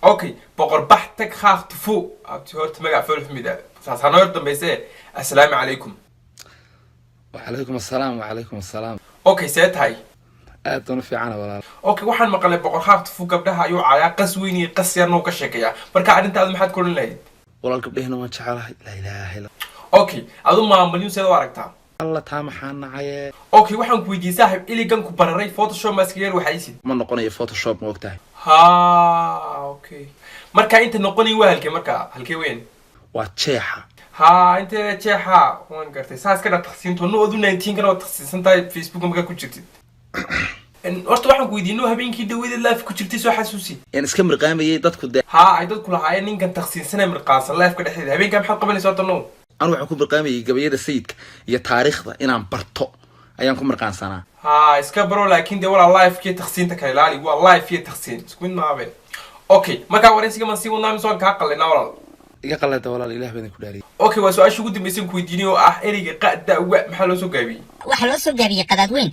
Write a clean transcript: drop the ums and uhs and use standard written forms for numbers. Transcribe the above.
اوكي بقر بحتك خاخ تفو ابتي هورت مقع فولف ميدا ساسانو يردن بيسي السلام عليكم. وعليكم السلام وعليكم السلام. اوكي سيت هاي aaduna fiican walaal. اوكي waxaan maqlay boqor xaaq tufuu gabdhaha ayuu caayaa qas weyn iyo qas yar noo ka sheekaya marka arintaadu maxaad ku leeyahay walaal gabdhahna waan jecelahay la ilaaha illa. اوكي adu maamulin sida aragtaa alla taa maxaan nacay. اوكي waxaan ku weydiisay saaxib iligan ku bararay photoshop maskiyeer waxa aysid ma noqonayo photoshop ma ogtahay. ha اوكي marka inta noqonay waa halkee marka halkee weyn waa jeexa. ha inta jeexa waan gartay saas ka dhaqsiinto no adu 19 kana dhaqsiinsantahay facebook marka ku jirtid horta waxaan ku weydiinay habeenkii dawada live ku jirtay soo xasuusi in iska mirqaamayay dadku de ha ay dadku lahaayeen ninkan takhsiinsanay mirqaansan live ka dhexdeeda habeenka maxaad qabanaysaa horta no anu waxaan ku mirqaamayay gabayada sayidka iyo taariikhda inaan barto ayaan ku mirqaansanaa ha iska baro laakiin de wala live kii takhsiinta kale ilaali waa live kii takhsiin isku mid maabe okay marka waraysiga ma sii wadnaa soo ka qalina walaal iga qalada walaal ilaah baan ku dhaariyay okay waa su'aasha ugu dambaysan ku weydiinay oo ah eriga qada maxaa loo soo gaabiyay waxa loo soo gaabiyay qadaad weyn